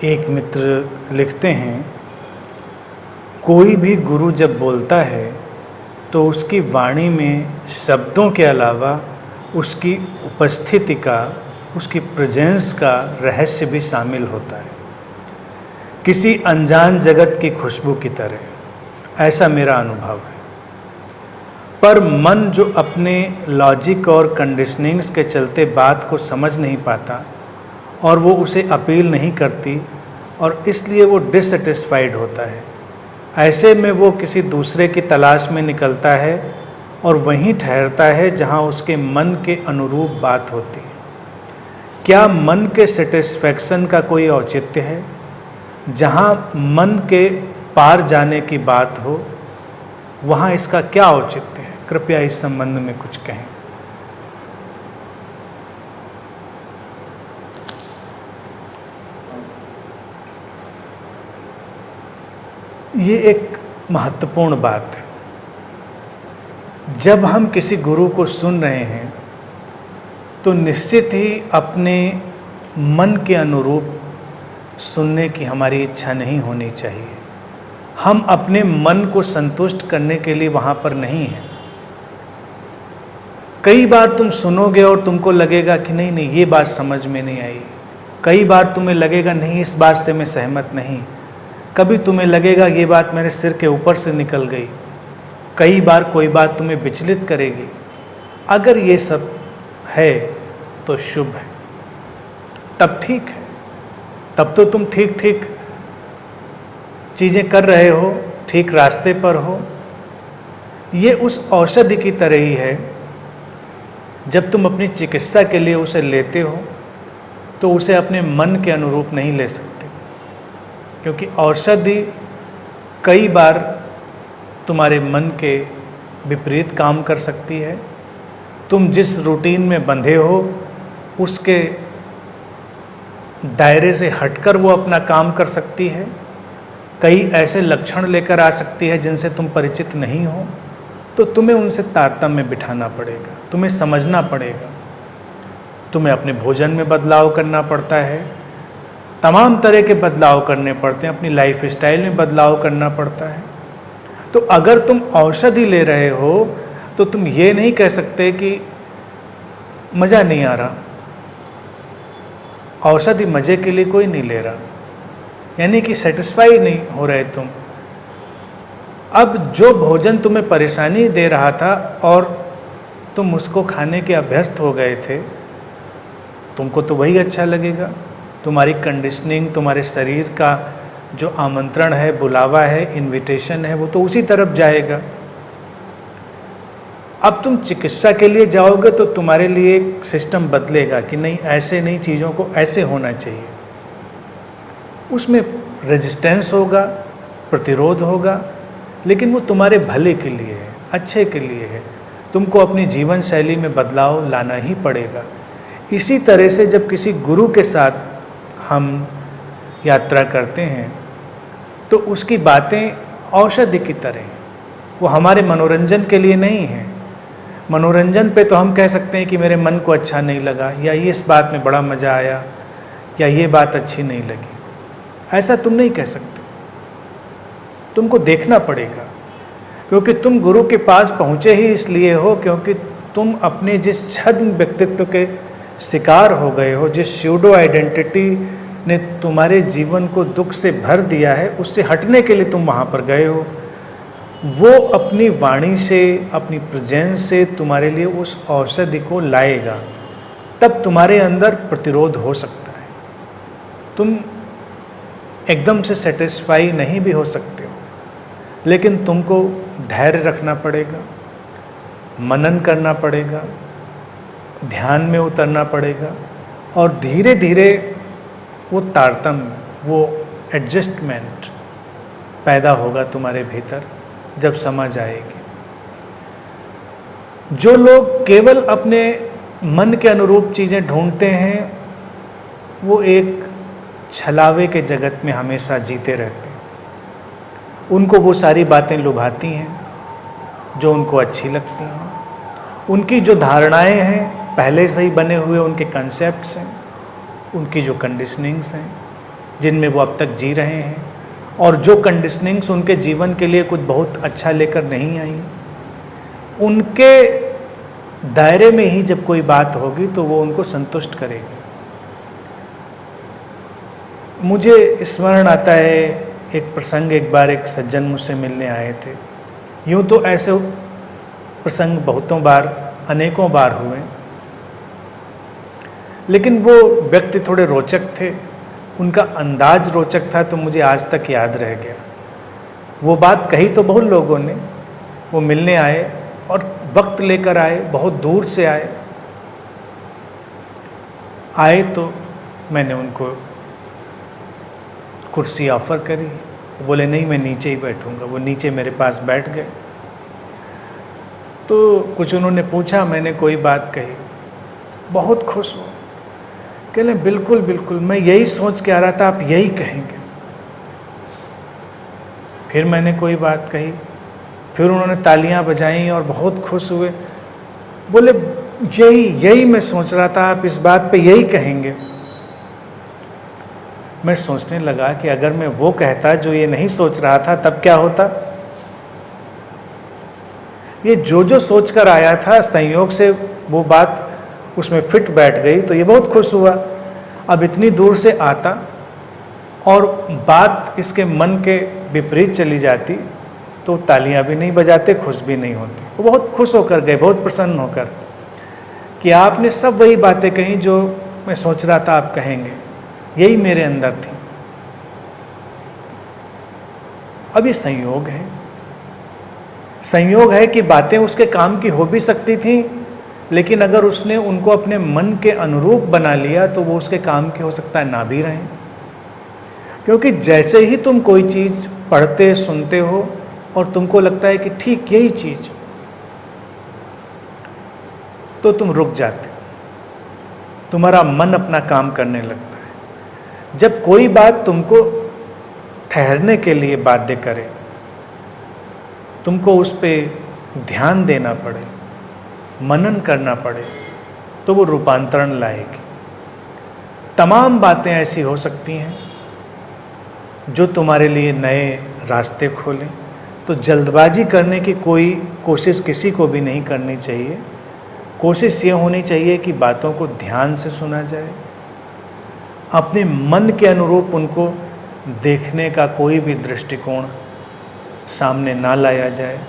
एक मित्र लिखते हैं, कोई भी गुरु जब बोलता है तो उसकी वाणी में शब्दों के अलावा उसकी उपस्थिति का, उसकी प्रेजेंस का रहस्य भी शामिल होता है, किसी अनजान जगत की खुशबू की तरह। ऐसा मेरा अनुभव है। पर मन जो अपने लॉजिक और कंडीशनिंग्स के चलते बात को समझ नहीं पाता और वो उसे अपील नहीं करती और इसलिए वो डिससेटिस्फाइड होता है, ऐसे में वो किसी दूसरे की तलाश में निकलता है और वहीं ठहरता है जहाँ उसके मन के अनुरूप बात होती है। क्या मन के सेटिस्फैक्शन का कोई औचित्य है? जहाँ मन के पार जाने की बात हो वहाँ इसका क्या औचित्य है? कृपया इस संबंध में कुछ कहें। ये एक महत्वपूर्ण बात है। जब हम किसी गुरु को सुन रहे हैं तो निश्चित ही अपने मन के अनुरूप सुनने की हमारी इच्छा नहीं होनी चाहिए। हम अपने मन को संतुष्ट करने के लिए वहाँ पर नहीं हैं। कई बार तुम सुनोगे और तुमको लगेगा कि नहीं नहीं ये बात समझ में नहीं आई। कई बार तुम्हें लगेगा नहीं इस बात से मैं सहमत नहीं। कभी तुम्हें लगेगा ये बात मेरे सिर के ऊपर से निकल गई। कई बार कोई बात तुम्हें विचलित करेगी। अगर ये सब है तो शुभ है, तब ठीक है, तब तो तुम ठीक ठीक चीज़ें कर रहे हो, ठीक रास्ते पर हो। ये उस औषधि की तरह ही है। जब तुम अपनी चिकित्सा के लिए उसे लेते हो तो उसे अपने मन के अनुरूप नहीं ले सकते, क्योंकि औषधि कई बार तुम्हारे मन के विपरीत काम कर सकती है। तुम जिस रूटीन में बंधे हो उसके दायरे से हटकर वो अपना काम कर सकती है। कई ऐसे लक्षण लेकर आ सकती है जिनसे तुम परिचित नहीं हो, तो तुम्हें उनसे तारतम्य बिठाना पड़ेगा, तुम्हें समझना पड़ेगा। तुम्हें अपने भोजन में बदलाव करना पड़ता है, तमाम तरह के बदलाव करने पड़ते हैं, अपनी लाइफ स्टाइल में बदलाव करना पड़ता है। तो अगर तुम औषधि ले रहे हो तो तुम ये नहीं कह सकते कि मज़ा नहीं आ रहा। औषधि मज़े के लिए कोई नहीं ले रहा, यानी कि सेटिस्फाई नहीं हो रहे तुम। अब जो भोजन तुम्हें परेशानी दे रहा था और तुम उसको खाने के अभ्यस्त हो गए थे, तुमको तो वही अच्छा लगेगा। तुम्हारी कंडीशनिंग, तुम्हारे शरीर का जो आमंत्रण है, बुलावा है, इनविटेशन है, वो तो उसी तरफ जाएगा। अब तुम चिकित्सा के लिए जाओगे तो तुम्हारे लिए एक सिस्टम बदलेगा कि नहीं, ऐसे नहीं, चीज़ों को ऐसे होना चाहिए। उसमें रेजिस्टेंस होगा, प्रतिरोध होगा, लेकिन वो तुम्हारे भले के लिए है, अच्छे के लिए है। तुमको अपनी जीवन शैली में बदलाव लाना ही पड़ेगा। इसी तरह से जब किसी गुरु के साथ हम यात्रा करते हैं तो उसकी बातें औषधि की तरह हैं। वो हमारे मनोरंजन के लिए नहीं है। मनोरंजन पे तो हम कह सकते हैं कि मेरे मन को अच्छा नहीं लगा, या ये इस बात में बड़ा मज़ा आया, या ये बात अच्छी नहीं लगी। ऐसा तुम नहीं कह सकते। तुमको देखना पड़ेगा, क्योंकि तुम गुरु के पास पहुँचे ही इसलिए हो क्योंकि तुम अपने जिस छद्म व्यक्तित्व के शिकार हो गए हो, जिस स्यूडो आइडेंटिटी ने तुम्हारे जीवन को दुख से भर दिया है, उससे हटने के लिए तुम वहाँ पर गए हो। वो अपनी वाणी से, अपनी प्रेजेंस से तुम्हारे लिए उस औषधि को लाएगा, तब तुम्हारे अंदर प्रतिरोध हो सकता है। तुम एकदम से सेटिस्फाई नहीं भी हो सकते हो, लेकिन तुमको धैर्य रखना पड़ेगा, मनन करना पड़ेगा, ध्यान में उतरना पड़ेगा, और धीरे धीरे वो तारतम्य, वो एडजस्टमेंट पैदा होगा तुम्हारे भीतर जब समझ आएगी। जो लोग केवल अपने मन के अनुरूप चीज़ें ढूंढते हैं, वो एक छलावे के जगत में हमेशा जीते रहते हैं। उनको वो सारी बातें लुभाती हैं जो उनको अच्छी लगती हैं। उनकी जो धारणाएं हैं, पहले से ही बने हुए उनके कंसेप्ट्स हैं, उनकी जो कंडीशनिंग्स हैं, जिनमें वो अब तक जी रहे हैं, और जो कंडीशनिंग्स उनके जीवन के लिए कुछ बहुत अच्छा लेकर नहीं आई, उनके दायरे में ही जब कोई बात होगी तो वो उनको संतुष्ट करेगी। मुझे स्मरण आता है एक प्रसंग, एक बार एक सज्जन मुझसे मिलने आए थे। यूँ तो ऐसे प्रसंग बहुतों बार, अनेकों बार हुए, लेकिन वो व्यक्ति थोड़े रोचक थे, उनका अंदाज रोचक था, तो मुझे आज तक याद रह गया। वो बात कही तो बहुत लोगों ने, वो मिलने आए और वक्त लेकर आए, बहुत दूर से आए तो मैंने उनको कुर्सी ऑफ़र करी। बोले नहीं, मैं नीचे ही बैठूंगा। वो नीचे मेरे पास बैठ गए। तो कुछ उन्होंने पूछा, मैंने कोई बात कही, बहुत खुश हो, कहले बिल्कुल बिल्कुल, मैं यही सोच के आ रहा था आप यही कहेंगे। फिर मैंने कोई बात कही, फिर उन्होंने तालियां बजाईं और बहुत खुश हुए। बोले यही मैं सोच रहा था आप इस बात पे यही कहेंगे। मैं सोचने लगा कि अगर मैं वो कहता जो ये नहीं सोच रहा था तब क्या होता। ये जो सोच कर आया था, संयोग से वो बात उसमें फिट बैठ गई, तो ये बहुत खुश हुआ। अब इतनी दूर से आता और बात इसके मन के विपरीत चली जाती तो तालियां भी नहीं बजाते, खुश भी नहीं होते। वो बहुत खुश होकर गए, बहुत प्रसन्न होकर, कि आपने सब वही बातें कही जो मैं सोच रहा था आप कहेंगे, यही मेरे अंदर थी। अब ये संयोग है, संयोग है कि बातें उसके काम की हो भी सकती थी, लेकिन अगर उसने उनको अपने मन के अनुरूप बना लिया तो वो उसके काम की हो सकता है ना भी रहें। क्योंकि जैसे ही तुम कोई चीज़ पढ़ते सुनते हो और तुमको लगता है कि ठीक यही चीज़, तो तुम रुक जाते, तुम्हारा मन अपना काम करने लगता है। जब कोई बात तुमको ठहरने के लिए बाध्य करे, तुमको उस पर ध्यान देना पड़े, मनन करना पड़े, तो वो रूपांतरण लाएगी। तमाम बातें ऐसी हो सकती हैं जो तुम्हारे लिए नए रास्ते खोलें। तो जल्दबाजी करने की कोई कोशिश किसी को भी नहीं करनी चाहिए। कोशिश ये होनी चाहिए कि बातों को ध्यान से सुना जाए, अपने मन के अनुरूप उनको देखने का कोई भी दृष्टिकोण सामने ना लाया जाए,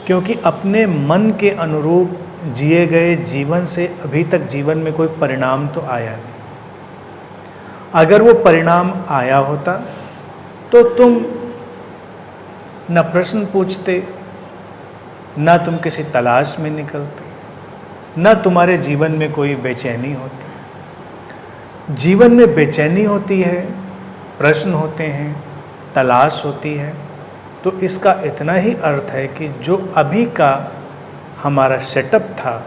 क्योंकि अपने मन के अनुरूप जिए गए जीवन से अभी तक जीवन में कोई परिणाम तो आया नहीं। अगर वो परिणाम आया होता तो तुम न प्रश्न पूछते, न तुम किसी तलाश में निकलते, न तुम्हारे जीवन में कोई बेचैनी होती। जीवन में बेचैनी होती है, प्रश्न होते हैं, तलाश होती है, तो इसका इतना ही अर्थ है कि जो अभी का हमारा सेटअप था,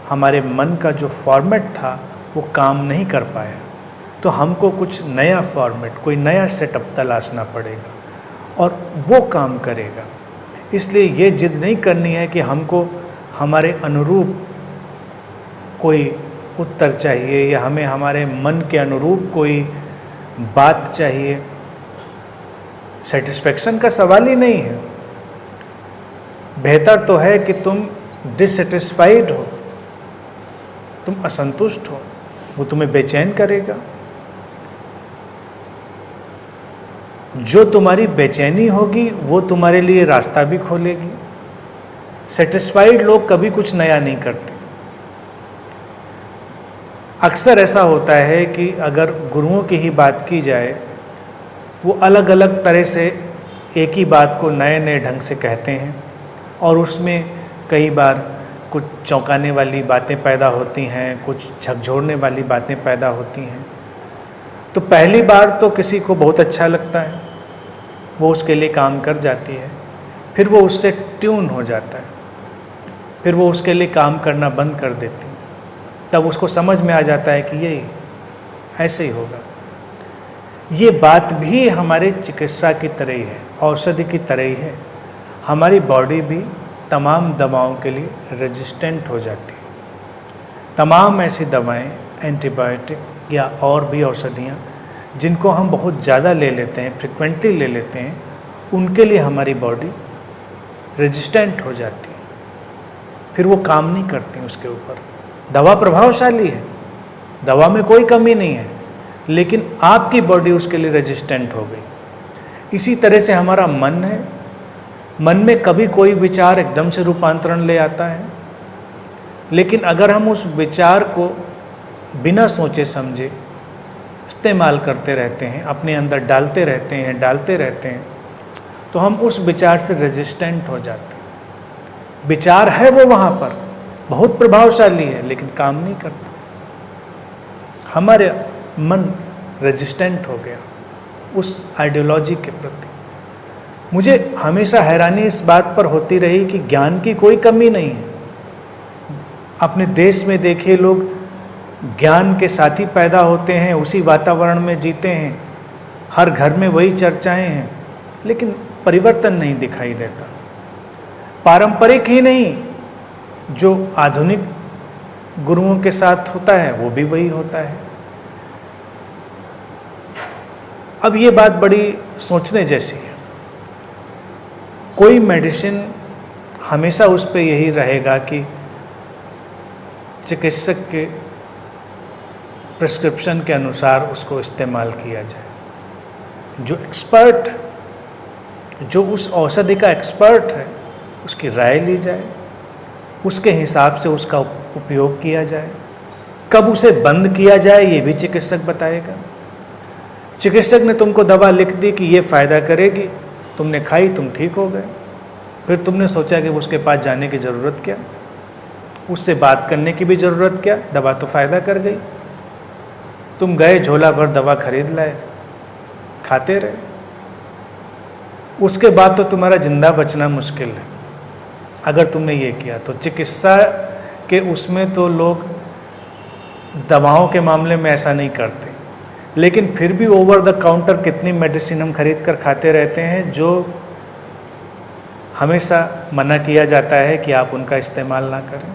हमारे मन का जो फॉर्मेट था, वो काम नहीं कर पाया। तो हमको कुछ नया फॉर्मेट, कोई नया सेटअप तलाशना पड़ेगा और वो काम करेगा। इसलिए ये जिद नहीं करनी है कि हमको हमारे अनुरूप कोई उत्तर चाहिए या हमें हमारे मन के अनुरूप कोई बात चाहिए। सेटिस्फेक्शन का सवाल ही नहीं है। बेहतर तो है कि तुम डिससेटिस्फाइड हो, तुम असंतुष्ट हो, वो तुम्हें बेचैन करेगा। जो तुम्हारी बेचैनी होगी वो तुम्हारे लिए रास्ता भी खोलेगी। सेटिस्फाइड लोग कभी कुछ नया नहीं करते। अक्सर ऐसा होता है कि अगर गुरुओं की ही बात की जाए, वो अलग अलग तरह से एक ही बात को नए नए ढंग से कहते हैं और उसमें कई बार कुछ चौंकाने वाली बातें पैदा होती हैं, कुछ झकझोरने वाली बातें पैदा होती हैं। तो पहली बार तो किसी को बहुत अच्छा लगता है, वो उसके लिए काम कर जाती है, फिर वो उससे ट्यून हो जाता है, फिर वो उसके लिए काम करना बंद कर देती है। तब उसको समझ में आ जाता है कि यही ऐसे ही होगा। ये बात भी हमारे चिकित्सा की तरह ही है, औषधि की तरह ही है। हमारी बॉडी भी तमाम दवाओं के लिए रेजिस्टेंट हो जाती है। तमाम ऐसी दवाएं, एंटीबायोटिक या और भी औषधियाँ जिनको हम बहुत ज़्यादा ले लेते हैं, फ्रिक्वेंटली ले लेते हैं, उनके लिए हमारी बॉडी रेजिस्टेंट हो जाती है, फिर वो काम नहीं करती उसके ऊपर। दवा प्रभावशाली है, दवा में कोई कमी नहीं है, लेकिन आपकी बॉडी उसके लिए रेजिस्टेंट हो गई। इसी तरह से हमारा मन है, मन में कभी कोई विचार एकदम से रूपांतरण ले आता है, लेकिन अगर हम उस विचार को बिना सोचे समझे इस्तेमाल करते रहते हैं, अपने अंदर डालते रहते हैं, तो हम उस विचार से रेजिस्टेंट हो जाते हैं। विचार है वो वहाँ पर, बहुत प्रभावशाली है, लेकिन काम नहीं करता। हमारे मन रेजिस्टेंट हो गया उस आइडियोलॉजी के प्रति। मुझे हमेशा हैरानी इस बात पर होती रही कि ज्ञान की कोई कमी नहीं है। अपने देश में देखिए, लोग ज्ञान के साथी पैदा होते हैं, उसी वातावरण में जीते हैं, हर घर में वही चर्चाएं हैं, लेकिन परिवर्तन नहीं दिखाई देता। पारंपरिक ही नहीं, जो आधुनिक गुरुओं के साथ होता है वो भी वही होता है। अब ये बात बड़ी सोचने जैसी है। कोई मेडिसिन हमेशा उस पे यही रहेगा कि चिकित्सक के प्रिस्क्रिप्शन के अनुसार उसको इस्तेमाल किया जाए। जो एक्सपर्ट, जो उस औषधि का एक्सपर्ट है, उसकी राय ली जाए, उसके हिसाब से उसका उपयोग किया जाए। कब उसे बंद किया जाए ये भी चिकित्सक बताएगा। चिकित्सक ने तुमको दवा लिख दी कि ये फ़ायदा करेगी, तुमने खाई, तुम ठीक हो गए, फिर तुमने सोचा कि उसके पास जाने की ज़रूरत क्या, उससे बात करने की भी ज़रूरत क्या, दवा तो फ़ायदा कर गई। तुम गए, झोला भर दवा खरीद लाए, खाते रहे, उसके बाद तो तुम्हारा जिंदा बचना मुश्किल है अगर तुमने ये किया। तो चिकित्सा के उसमें तो लोग दवाओं के मामले में ऐसा नहीं करते, लेकिन फिर भी ओवर द काउंटर कितनी मेडिसिन हम खरीद कर खाते रहते हैं जो हमेशा मना किया जाता है कि आप उनका इस्तेमाल ना करें।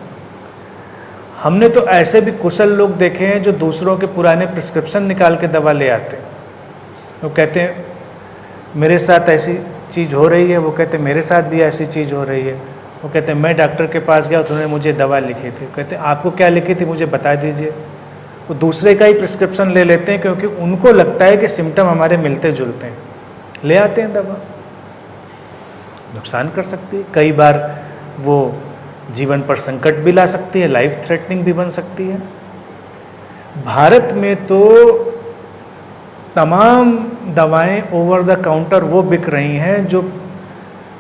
हमने तो ऐसे भी कुशल लोग देखे हैं जो दूसरों के पुराने प्रिस्क्रिप्शन निकाल के दवा ले आते हैं। वो कहते हैं मेरे साथ ऐसी चीज़ हो रही है, वो कहते हैं मेरे साथ भी ऐसी चीज़ हो रही है। वो कहते हैं मैं डॉक्टर के पास गया, उन्होंने मुझे दवा लिखी थी। कहते हैं आपको क्या लिखी थी, मुझे बता दीजिए। वो दूसरे का ही प्रिस्क्रिप्शन ले लेते हैं क्योंकि उनको लगता है कि सिम्टम हमारे मिलते जुलते हैं, ले आते हैं दवा। नुकसान कर सकती है, कई बार वो जीवन पर संकट भी ला सकती है, लाइफ थ्रेटनिंग भी बन सकती है। भारत में तो तमाम दवाएं ओवर द काउंटर वो बिक रही हैं जो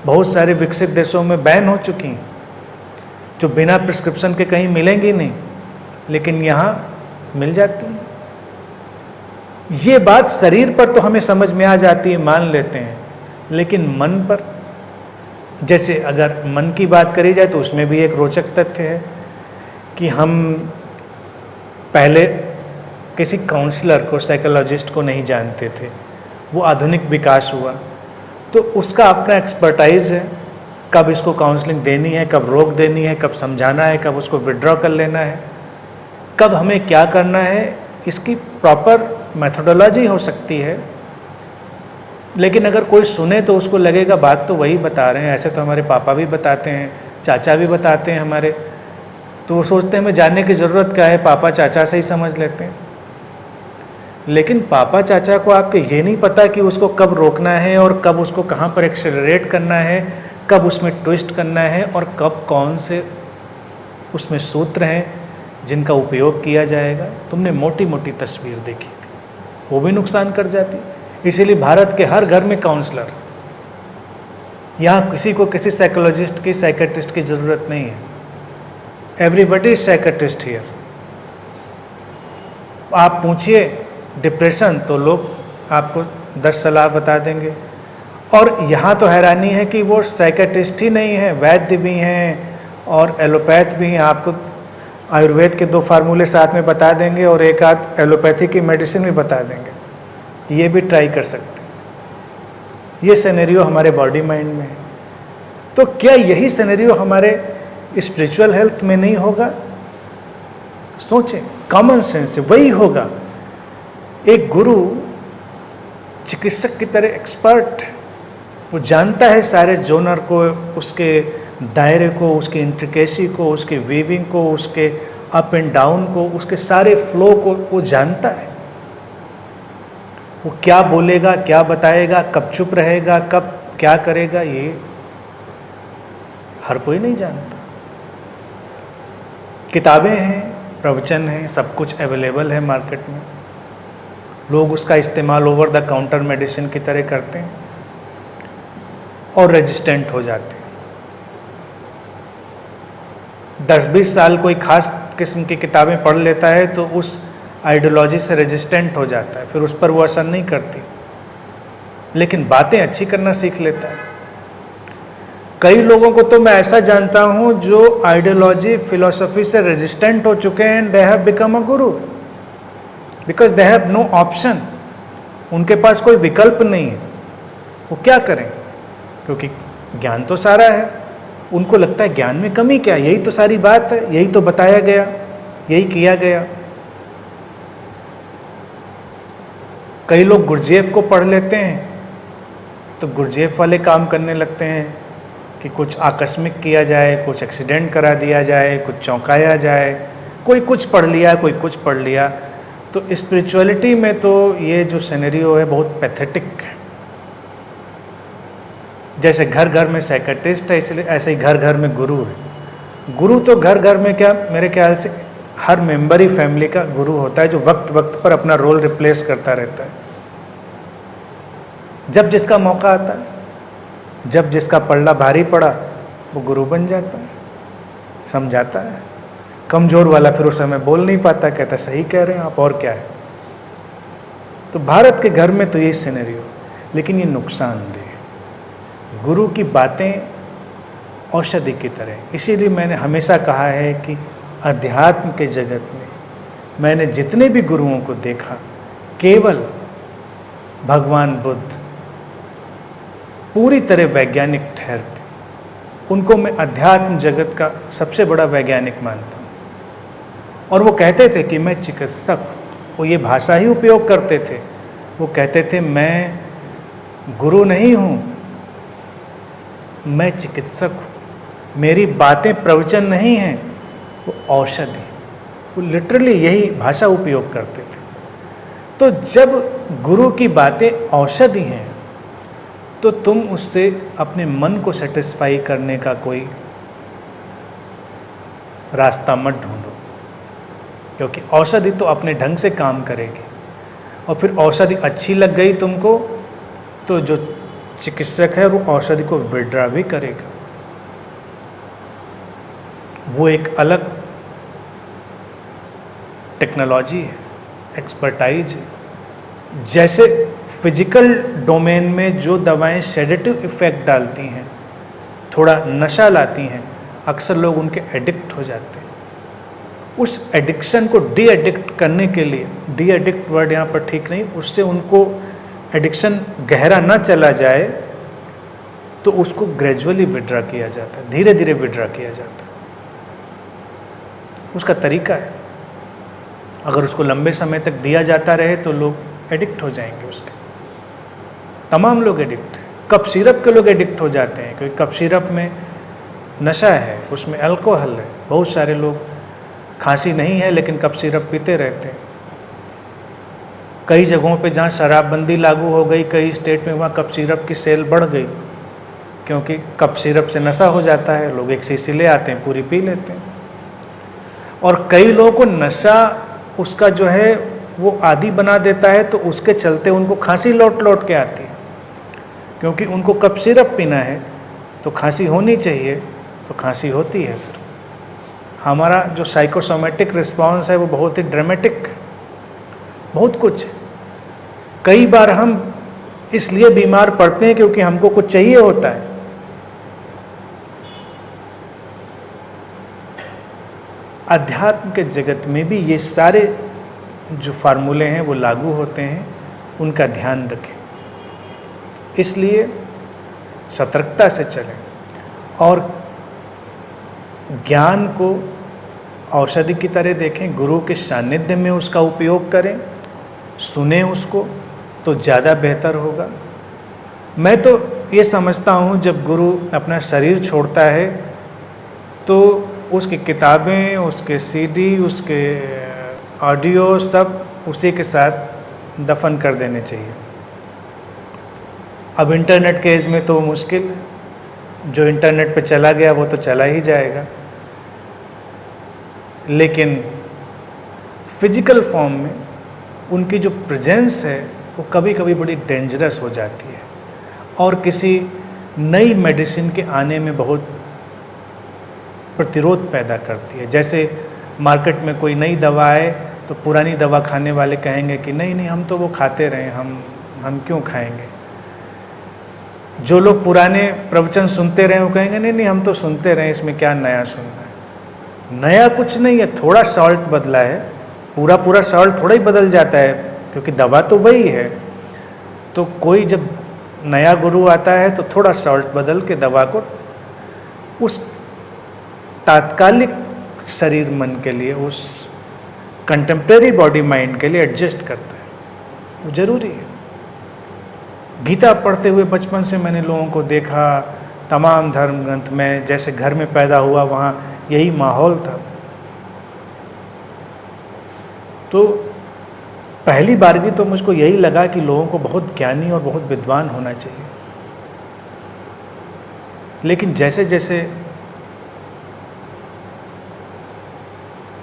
बहुत सारे विकसित देशों में बैन हो चुकी हैं, जो बिना प्रिस्क्रिप्शन के कहीं मिलेंगी नहीं, लेकिन यहाँ मिल जाती हैं। ये बात शरीर पर तो हमें समझ में आ जाती है, मान लेते हैं, लेकिन मन पर, जैसे अगर मन की बात करी जाए तो उसमें भी एक रोचक तथ्य है कि हम पहले किसी काउंसलर को, साइकोलॉजिस्ट को नहीं जानते थे। वो आधुनिक विकास हुआ तो उसका अपना एक्सपर्टाइज है, कब इसको काउंसलिंग देनी है, कब रोक देनी है, कब समझाना है, कब उसको विड्रॉ कर लेना है, कब हमें क्या करना है, इसकी प्रॉपर मेथोडोलॉजी हो सकती है। लेकिन अगर कोई सुने तो उसको लगेगा बात तो वही बता रहे हैं, ऐसे तो हमारे पापा भी बताते हैं, चाचा भी बताते हैं हमारे, तो वो सोचते हैं हमें जानने की ज़रूरत क्या है, पापा चाचा से ही समझ लेते हैं। लेकिन पापा चाचा को आपके ये नहीं पता कि उसको कब रोकना है और कब उसको कहाँ पर एक्सेलरेट करना है, कब उसमें ट्विस्ट करना है और कब कौन से उसमें सूत्र हैं जिनका उपयोग किया जाएगा। तुमने मोटी मोटी तस्वीर देखी थी, वो भी नुकसान कर जाती। इसीलिए भारत के हर घर में काउंसलर, यहाँ किसी को किसी साइकोलॉजिस्ट की, साइकेट्रिस्ट की ज़रूरत नहीं है। Everybody is psychiatrist here. आप पूछिए डिप्रेशन तो लोग आपको 10 सलाह बता देंगे। और यहाँ तो हैरानी है कि वो साइकेट्रिस्ट ही नहीं है, वैद्य भी हैं और एलोपैथ भी हैं। आपको आयुर्वेद के 2 फार्मूले साथ में बता देंगे और एक आध एलोपैथी की मेडिसिन भी बता देंगे। ये भी ट्राई कर सकते हैं। ये सिनेरियो हमारे बॉडी माइंड में है, तो क्या यही सिनेरियो हमारे स्पिरिचुअल हेल्थ में नहीं होगा? सोचें, कॉमन सेंस से वही होगा। एक गुरु चिकित्सक की तरह एक्सपर्ट है। वो जानता है सारे जोनर को, उसके दायरे को, उसकी इंट्रिकेसी को, उसके वीविंग को, उसके अप एंड डाउन को, उसके सारे फ्लो को वो जानता है। वो क्या बोलेगा, क्या बताएगा, कब चुप रहेगा, कब क्या करेगा, ये हर कोई नहीं जानता। किताबें हैं, प्रवचन हैं, सब कुछ अवेलेबल है मार्केट में। लोग उसका इस्तेमाल ओवर द काउंटर मेडिसिन की तरह करते हैं और रेजिस्टेंट हो जाते हैं। 10-20 साल कोई खास किस्म की किताबें पढ़ लेता है तो उस आइडियोलॉजी से रेजिस्टेंट हो जाता है, फिर उस पर वो असर नहीं करती, लेकिन बातें अच्छी करना सीख लेता है। कई लोगों को तो मैं ऐसा जानता हूं जो आइडियोलॉजी फिलॉसफी से रेजिस्टेंट हो चुके हैं and they have become a guru because they have no option. उनके पास कोई विकल्प नहीं है, वो क्या करें, क्योंकि ज्ञान तो सारा है। उनको लगता है ज्ञान में कमी क्या, यही तो सारी बात है, यही तो बताया गया, यही किया गया। कई लोग गुरजेफ को पढ़ लेते हैं तो गुरजेफ वाले काम करने लगते हैं कि कुछ आकस्मिक किया जाए, कुछ एक्सीडेंट करा दिया जाए, कुछ चौंकाया जाए। कोई कुछ पढ़ लिया, कोई कुछ पढ़ लिया। तो स्पिरिचुअलिटी में तो ये जो सिनेरियो है बहुत पैथेटिक है। जैसे घर घर में साइकेट्रिस्ट है, इसलिए ऐसे ही घर घर में गुरु है। गुरु तो घर घर में क्या, मेरे ख्याल से हर मेंबर ही फैमिली का गुरु होता है, जो वक्त वक्त पर अपना रोल रिप्लेस करता रहता है। जब जिसका मौका आता है, जब जिसका पल्ला भारी पड़ा, वो गुरु बन जाता है, समझाता है। कमजोर वाला फिर उस समय बोल नहीं पाता, कहता सही कह रहे हैं आप, और क्या है। तो भारत के घर में तो यही सिनेरियो, लेकिन ये नुकसानदेह। गुरु की बातें औषधि की तरह। इसीलिए मैंने हमेशा कहा है कि अध्यात्म के जगत में मैंने जितने भी गुरुओं को देखा, केवल भगवान बुद्ध पूरी तरह वैज्ञानिक ठहरते। उनको मैं अध्यात्म जगत का सबसे बड़ा वैज्ञानिक मानता हूँ। और वो कहते थे कि मैं चिकित्सक हूँ, वो ये भाषा ही उपयोग करते थे। वो कहते थे मैं गुरु नहीं हूँ, मैं चिकित्सक हूँ, मेरी बातें प्रवचन नहीं हैं, वो औषधि। वो लिटरली यही भाषा उपयोग करते थे। तो जब गुरु की बातें औषधि हैं तो तुम उससे अपने मन को सेटिस्फाई करने का कोई रास्ता मत ढूंढो, क्योंकि औषधि तो अपने ढंग से काम करेगी। और फिर औषधि अच्छी लग गई तुमको तो जो चिकित्सक है वो औषधि को विड्रा भी करेगा। वो एक अलग टेक्नोलॉजी है, एक्सपर्टाइज है। जैसे फिजिकल डोमेन में जो दवाएं सेडेटिव इफेक्ट डालती हैं, थोड़ा नशा लाती हैं, अक्सर लोग उनके एडिक्ट हो जाते हैं। उस एडिक्शन को डी एडिक्ट करने के लिए, डी एडिक्ट वर्ड यहाँ पर ठीक नहीं, उससे उनको एडिक्शन गहरा ना चला जाए तो उसको ग्रेजुअली विड्रा किया जाता है, धीरे धीरे विड्रा किया जाता है। उसका तरीका है। अगर उसको लंबे समय तक दिया जाता रहे तो लोग एडिक्ट हो जाएंगे उसके। तमाम लोग एडिक्ट हैं। कप सिरप के लोग एडिक्ट हो जाते हैं, क्योंकि कप सिरप में नशा है, उसमें अल्कोहल है। बहुत सारे लोग, खांसी नहीं है लेकिन कप सिरप पीते रहते हैं। कई जगहों पे जहाँ शराबबंदी लागू हो गई, कई स्टेट में, वहाँ कप सिरप की सेल बढ़ गई, क्योंकि कप सिरप से नशा हो जाता है। लोग एक शीशी ले आते हैं, पूरी पी लेते हैं। और कई लोगों को नशा उसका जो है वो आदी बना देता है, तो उसके चलते उनको खांसी लौट लौट के आती है, क्योंकि उनको कप सिरप पीना है तो खांसी होनी चाहिए, तो खांसी होती है। फिर हमारा जो साइकोसोमेटिक रिस्पॉन्स है वो बहुत ही ड्रामेटिक, बहुत कुछ। कई बार हम इसलिए बीमार पड़ते हैं क्योंकि हमको कुछ चाहिए होता है। अध्यात्म के जगत में भी ये सारे जो फार्मूले हैं वो लागू होते हैं, उनका ध्यान रखें। इसलिए सतर्कता से चलें और ज्ञान को औषधि की तरह देखें। गुरु के सानिध्य में उसका उपयोग करें, सुने उसको, तो ज़्यादा बेहतर होगा। मैं तो ये समझता हूँ जब गुरु अपना शरीर छोड़ता है तो उसकी किताबें, उसके सीडी, उसके ऑडियो सब उसी के साथ दफन कर देने चाहिए। अब इंटरनेट के एज में तो मुश्किल है, जो इंटरनेट पे चला गया वो तो चला ही जाएगा, लेकिन फिजिकल फॉर्म में उनकी जो प्रेजेंस है वो कभी कभी बड़ी डेंजरस हो जाती है और किसी नई मेडिसिन के आने में बहुत प्रतिरोध पैदा करती है। जैसे मार्केट में कोई नई दवा आए तो पुरानी दवा खाने वाले कहेंगे कि नहीं नहीं हम तो वो खाते रहे, हम क्यों खाएंगे। जो लोग पुराने प्रवचन सुनते रहे वो कहेंगे नहीं नहीं हम तो सुनते रहे, इसमें क्या नया सुनना है। नया कुछ नहीं है, थोड़ा सॉल्ट बदला है, पूरा सॉल्ट थोड़ा ही बदल जाता है क्योंकि दवा तो वही है। तो कोई जब नया गुरु आता है तो थोड़ा सॉल्ट बदल के दवा को उस तात्कालिक शरीर मन के लिए, उस कंटेम्प्रेरी बॉडी माइंड के लिए एडजस्ट करता है, वो जरूरी है। गीता पढ़ते हुए बचपन से मैंने लोगों को देखा, तमाम धर्म ग्रंथ में, जैसे घर में पैदा हुआ वहाँ यही माहौल था। तो पहली बारगी तो मुझको यही लगा कि लोगों को बहुत ज्ञानी और बहुत विद्वान होना चाहिए, लेकिन जैसे जैसे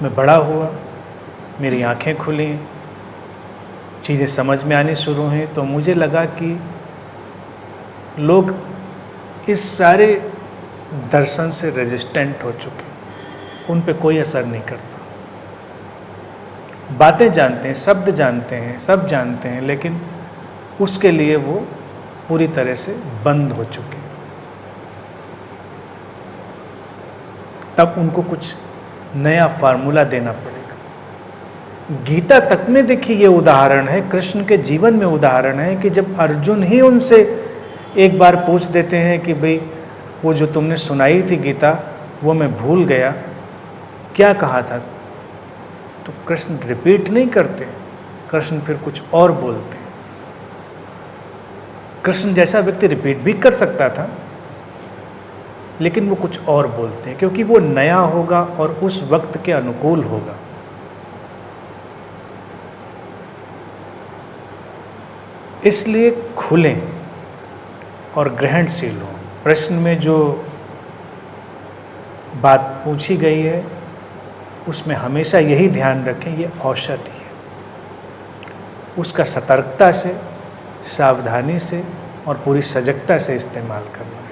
मैं बड़ा हुआ, मेरी आंखें खुली, चीज़ें समझ में आनी शुरू हुई, तो मुझे लगा कि लोग इस सारे दर्शन से रेजिस्टेंट हो चुके, उन पे कोई असर नहीं करता। बातें जानते हैं, शब्द जानते हैं, सब जानते हैं, लेकिन उसके लिए वो पूरी तरह से बंद हो चुके। तब उनको कुछ नया फार्मूला देना पड़ेगा। गीता तक में देखिए ये उदाहरण है, कृष्ण के जीवन में उदाहरण है कि जब अर्जुन ही उनसे एक बार पूछ देते हैं कि भाई वो जो तुमने सुनाई थी गीता वो मैं भूल गया, क्या कहा था, तो कृष्ण रिपीट नहीं करते, कृष्ण फिर कुछ और बोलते। कृष्ण जैसा व्यक्ति रिपीट भी कर सकता था, लेकिन वो कुछ और बोलते हैं क्योंकि वो नया होगा और उस वक्त के अनुकूल होगा। इसलिए खुलें और ग्रहणशील हो। प्रश्न में जो बात पूछी गई है उसमें हमेशा यही ध्यान रखें, ये औषधि है, उसका सतर्कता से, सावधानी से और पूरी सजगता से इस्तेमाल करना है।